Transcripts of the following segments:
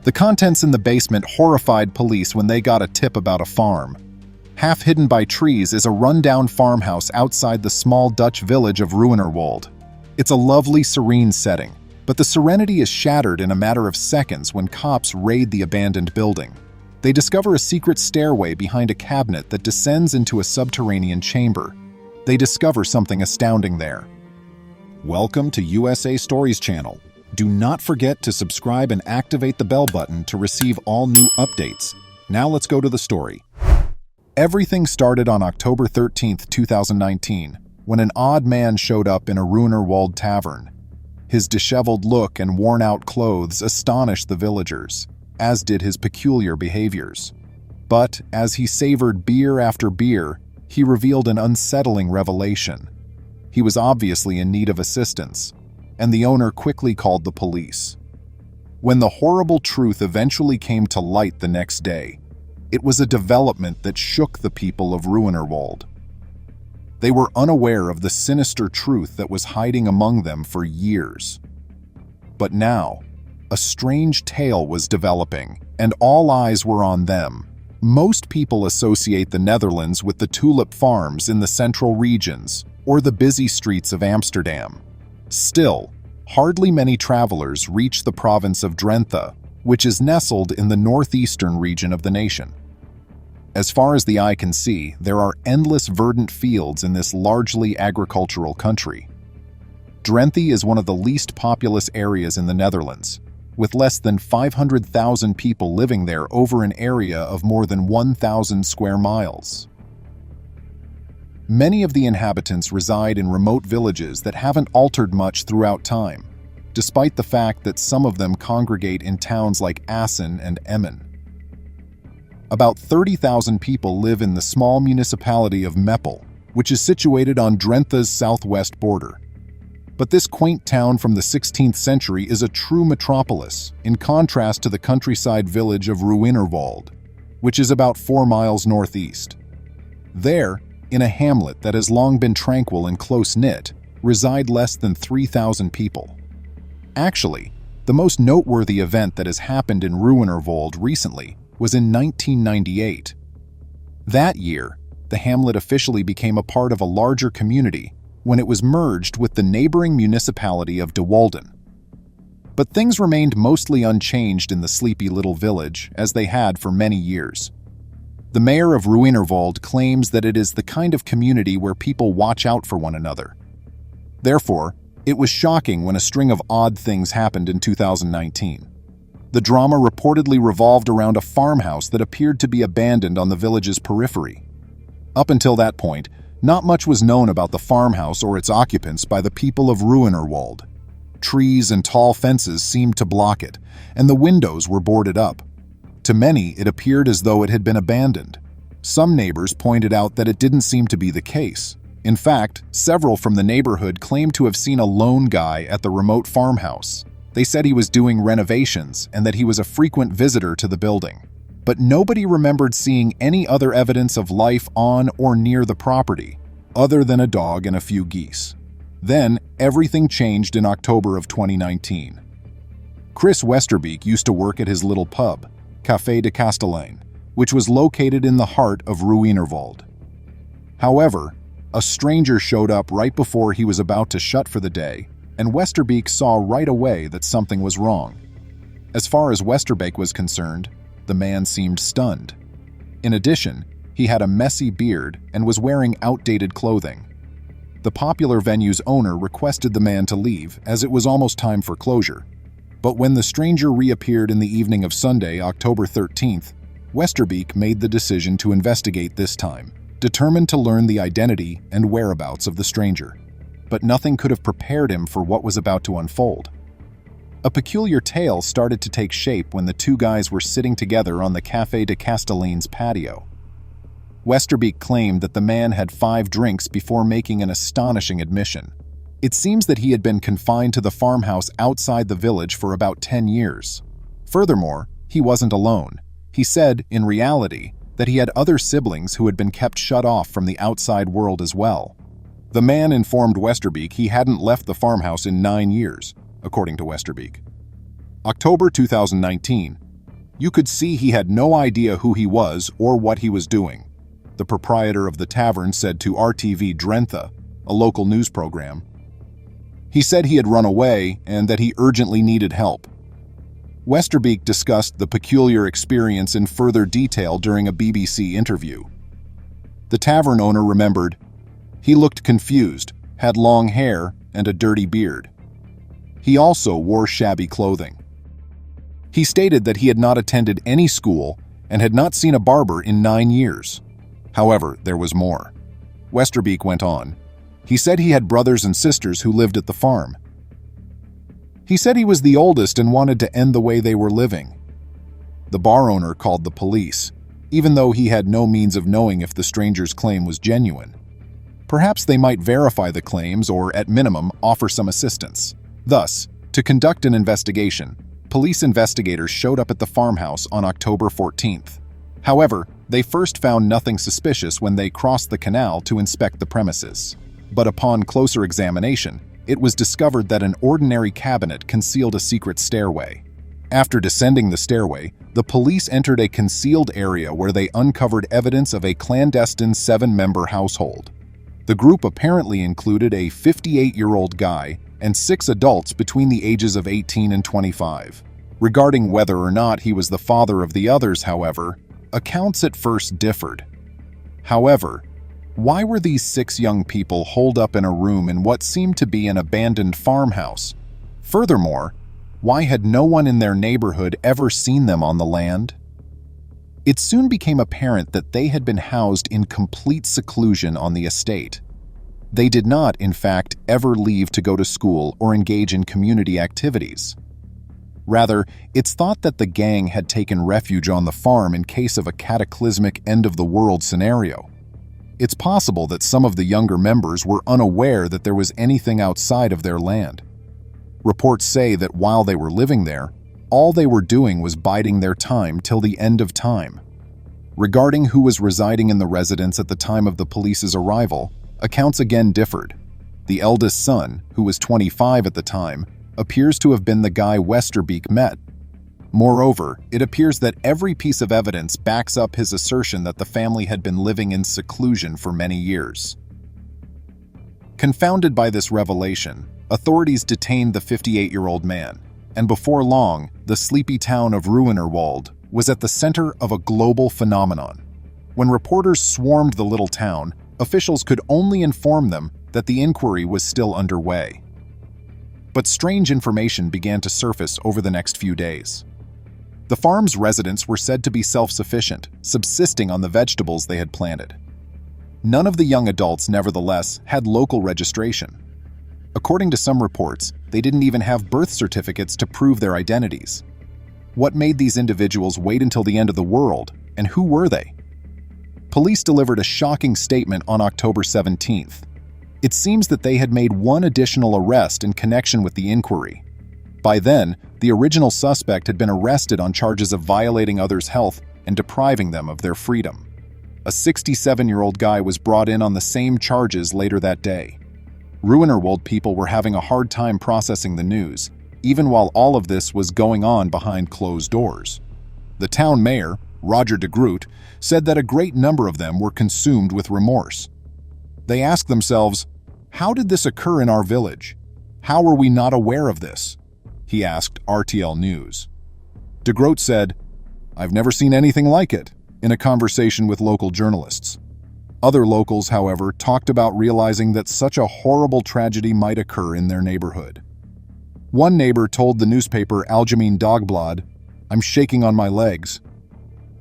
The contents in the basement horrified police when they got a tip about a farm. Half hidden by trees is a rundown farmhouse outside the small Dutch village of Ruinerwold. It's a lovely, serene setting, but the serenity is shattered in a matter of seconds when cops raid the abandoned building. They discover a secret stairway behind a cabinet that descends into a subterranean chamber. They discover something astounding there. Welcome to USA Stories channel. Do not forget to subscribe and activate the bell button to receive all new updates. Now let's go to the story. Everything started on October 13, 2019, when an odd man showed up in a Ruinerwold tavern. His disheveled look and worn-out clothes astonished the villagers, as did his peculiar behaviors. But as he savored beer after beer, he revealed an unsettling revelation. He was obviously in need of assistance, and the owner quickly called the police. When the horrible truth eventually came to light the next day, it was a development that shook the people of Ruinerwold. They were unaware of the sinister truth that was hiding among them for years. But now, a strange tale was developing, and all eyes were on them. Most people associate the Netherlands with the tulip farms in the central regions or the busy streets of Amsterdam. Still, hardly many travelers reach the province of Drenthe, which is nestled in the northeastern region of the nation. As far as the eye can see, there are endless verdant fields in this largely agricultural country. Drenthe is one of the least populous areas in the Netherlands, with less than 500,000 people living there over an area of more than 1,000 square miles. Many of the inhabitants reside in remote villages that haven't altered much throughout time, despite the fact that some of them congregate in towns like Assen and Emmen. About 30,000 people live in the small municipality of Meppel, which is situated on Drenthe's southwest border. But this quaint town from the 16th century is a true metropolis, in contrast to the countryside village of Ruinerwold, which is about 4 miles northeast. There, in a hamlet that has long been tranquil and close-knit, reside less than 3,000 people. Actually, the most noteworthy event that has happened in Ruinerwold recently was in 1998. That year, the hamlet officially became a part of a larger community when it was merged with the neighboring municipality of De Walden. But things remained mostly unchanged in the sleepy little village, as they had for many years. The mayor of Ruinerwold claims that it is the kind of community where people watch out for one another. Therefore, it was shocking when a string of odd things happened in 2019. The drama reportedly revolved around a farmhouse that appeared to be abandoned on the village's periphery. Up until that point, not much was known about the farmhouse or its occupants by the people of Ruinerwold. Trees and tall fences seemed to block it, and the windows were boarded up. To many, it appeared as though it had been abandoned. Some neighbors pointed out that it didn't seem to be the case. In fact, several from the neighborhood claimed to have seen a lone guy at the remote farmhouse. They said he was doing renovations and that he was a frequent visitor to the building. But nobody remembered seeing any other evidence of life on or near the property, other than a dog and a few geese. Then, everything changed in October of 2019. Chris Westerbeek used to work at his little pub, Café de Castellane, which was located in the heart of Ruinerwold. However, a stranger showed up right before he was about to shut for the day, and Westerbeek saw right away that something was wrong. As far as Westerbeek was concerned, the man seemed stunned. In addition, he had a messy beard and was wearing outdated clothing. The popular venue's owner requested the man to leave, as it was almost time for closure. But when the stranger reappeared in the evening of Sunday, October 13th, Westerbeek made the decision to investigate this time, determined to learn the identity and whereabouts of the stranger. But nothing could have prepared him for what was about to unfold. A peculiar tale started to take shape when the two guys were sitting together on the Café de Castellane's patio. Westerbeek claimed that the man had 5 drinks before making an astonishing admission. It seems that he had been confined to the farmhouse outside the village for about 10 years. Furthermore, he wasn't alone. He said, in reality, that he had other siblings who had been kept shut off from the outside world as well. The man informed Westerbeek he hadn't left the farmhouse in 9 years, according to Westerbeek. October 2019, You could see he had no idea who he was or what he was doing, the proprietor of the tavern said to RTV Drenthe, a local news program. He said he had run away and that he urgently needed help. Westerbeek discussed the peculiar experience in further detail during a BBC interview. The tavern owner remembered, "He looked confused, had long hair, and a dirty beard. He also wore shabby clothing." He stated that he had not attended any school and had not seen a barber in 9 years. However, there was more. Westerbeek went on. He said he had brothers and sisters who lived at the farm. He said he was the oldest and wanted to end the way they were living. The bar owner called the police, even though he had no means of knowing if the stranger's claim was genuine. Perhaps they might verify the claims or, at minimum, offer some assistance. Thus, to conduct an investigation, police investigators showed up at the farmhouse on October 14th. However, they first found nothing suspicious when they crossed the canal to inspect the premises. But upon closer examination, it was discovered that an ordinary cabinet concealed a secret stairway. After descending the stairway, the police entered a concealed area where they uncovered evidence of a clandestine 7-member household. The group apparently included a 58-year-old guy and 6 adults between the ages of 18 and 25. Regarding whether or not he was the father of the others, however, accounts at first differed. However, why were these 6 young people holed up in a room in what seemed to be an abandoned farmhouse? Furthermore, why had no one in their neighborhood ever seen them on the land? It soon became apparent that they had been housed in complete seclusion on the estate. They did not, in fact, ever leave to go to school or engage in community activities. Rather, it's thought that the gang had taken refuge on the farm in case of a cataclysmic end-of-the-world scenario. It's possible that some of the younger members were unaware that there was anything outside of their land. Reports say that while they were living there, all they were doing was biding their time till the end of time. Regarding who was residing in the residence at the time of the police's arrival, accounts again differed. The eldest son, who was 25 at the time, appears to have been the guy Westerbeek met. Moreover, it appears that every piece of evidence backs up his assertion that the family had been living in seclusion for many years. Confounded by this revelation, authorities detained the 58-year-old man, and before long, the sleepy town of Ruinerwold was at the center of a global phenomenon. When reporters swarmed the little town, officials could only inform them that the inquiry was still underway. But strange information began to surface over the next few days. The farm's residents were said to be self-sufficient, subsisting on the vegetables they had planted. None of the young adults, nevertheless, had local registration. According to some reports, they didn't even have birth certificates to prove their identities. What made these individuals wait until the end of the world, and who were they? Police delivered a shocking statement on October 17th. It seems that they had made one additional arrest in connection with the inquiry. By then, the original suspect had been arrested on charges of violating others' health and depriving them of their freedom. A 67-year-old guy was brought in on the same charges later that day. Ruinerwold people were having a hard time processing the news, even while all of this was going on behind closed doors. The town mayor, Roger de Groot, said that a great number of them were consumed with remorse. They asked themselves, "How did this occur in our village? How were we not aware of this?" he asked RTL News. De Groot said, "I've never seen anything like it," in a conversation with local journalists. Other locals, however, talked about realizing that such a horrible tragedy might occur in their neighborhood. One neighbor told the newspaper Algemeen Dagblad, "I'm shaking on my legs."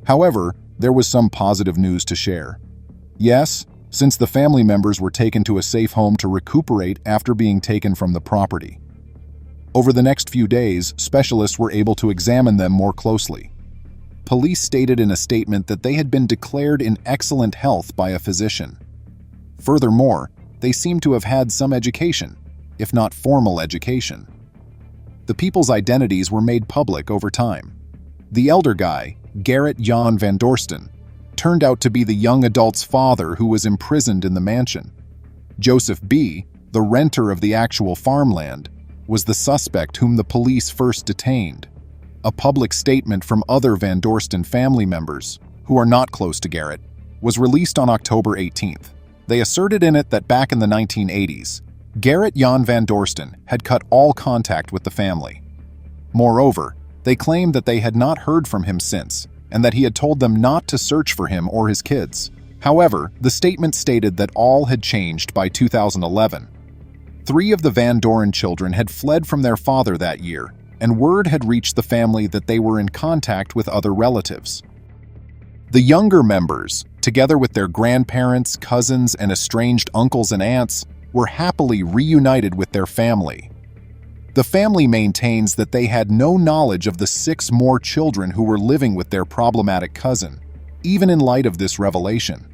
However, there was some positive news to share. Yes, since the family members were taken to a safe home to recuperate after being taken from the property. Over the next few days, specialists were able to examine them more closely. Police stated in a statement that they had been declared in excellent health by a physician. Furthermore, they seemed to have had some education, if not formal education. The people's identities were made public over time. The elder guy, Gerrit Jan van Dorsten, turned out to be the young adult's father who was imprisoned in the mansion. Joseph B., the renter of the actual farmland, was the suspect whom the police first detained. A public statement from other Van Dorsten family members, who are not close to Garrett, was released on October 18th. They asserted in it that back in the 1980s, Garrett Jan Van Dorsten had cut all contact with the family. Moreover, they claimed that they had not heard from him since, and that he had told them not to search for him or his kids. However, the statement stated that all had changed by 2011. 3 of the Van Doren children had fled from their father that year, and word had reached the family that they were in contact with other relatives. The younger members, together with their grandparents, cousins, and estranged uncles and aunts, were happily reunited with their family. The family maintains that they had no knowledge of the 6 more children who were living with their problematic cousin, even in light of this revelation.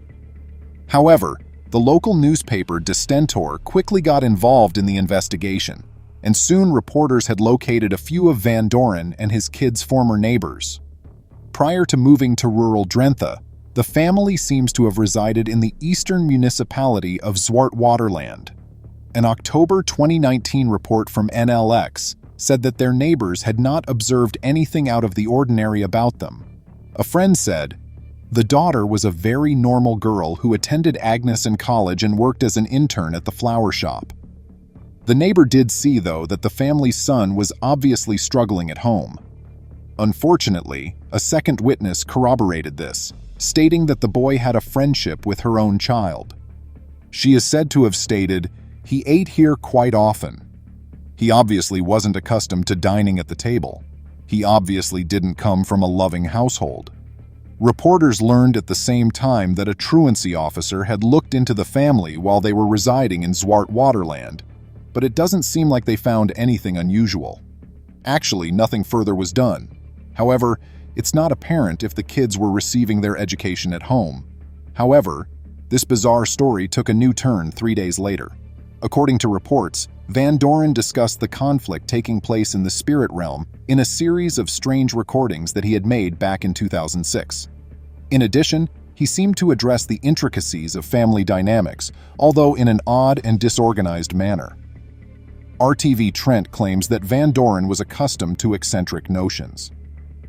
However, the local newspaper De Stentor quickly got involved in the investigation, and soon reporters had located a few of Van Doren and his kids' former neighbors. Prior to moving to rural Drenthe, the family seems to have resided in the eastern municipality of Zwartwaterland. An October 2019 report from NLX said that their neighbors had not observed anything out of the ordinary about them. A friend said, "The daughter was a very normal girl who attended Agnes in college and worked as an intern at the flower shop." The neighbor did see, though, that the family's son was obviously struggling at home. Unfortunately, a second witness corroborated this, stating that the boy had a friendship with her own child. She is said to have stated, "He ate here quite often. He obviously wasn't accustomed to dining at the table. He obviously didn't come from a loving household." Reporters learned at the same time that a truancy officer had looked into the family while they were residing in Zwartwaterland, but it doesn't seem like they found anything unusual. Actually, nothing further was done. However, it's not apparent if the kids were receiving their education at home. However, this bizarre story took a new turn 3 days later. According to reports, Van Doren discussed the conflict taking place in the spirit realm in a series of strange recordings that he had made back in 2006. In addition, he seemed to address the intricacies of family dynamics, although in an odd and disorganized manner. RTV Trent claims that Van Doren was accustomed to eccentric notions.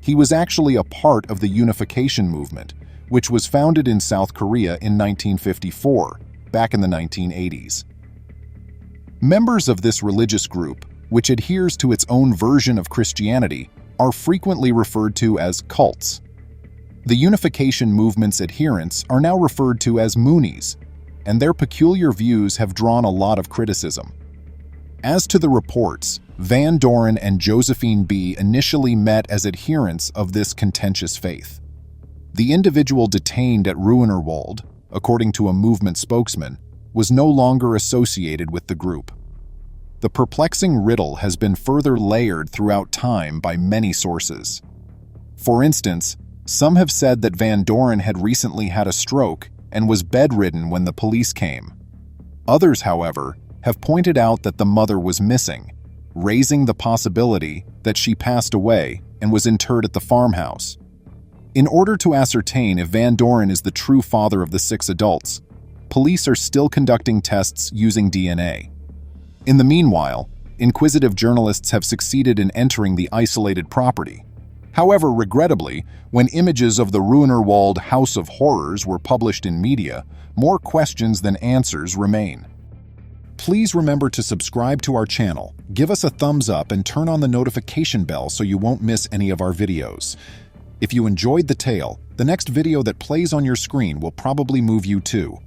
He was actually a part of the unification movement, which was founded in South Korea in 1954, back in the 1980s. Members of this religious group, which adheres to its own version of Christianity, are frequently referred to as cults. The unification movement's adherents are now referred to as Moonies, and their peculiar views have drawn a lot of criticism. As to the reports, Van Doren and Josephine B. initially met as adherents of this contentious faith. The individual detained at Ruinerwold, according to a movement spokesman, was no longer associated with the group. The perplexing riddle has been further layered throughout time by many sources. For instance, some have said that Van Doren had recently had a stroke and was bedridden when the police came. Others, however, have pointed out that the mother was missing, raising the possibility that she passed away and was interred at the farmhouse. In order to ascertain if Van Doren is the true father of the 6 adults, police are still conducting tests using DNA. In the meanwhile, inquisitive journalists have succeeded in entering the isolated property. However, regrettably, when images of the Ruinerwold House of Horrors were published in media, more questions than answers remain. Please remember to subscribe to our channel, give us a thumbs up, and turn on the notification bell so you won't miss any of our videos. If you enjoyed the tale, the next video that plays on your screen will probably move you too.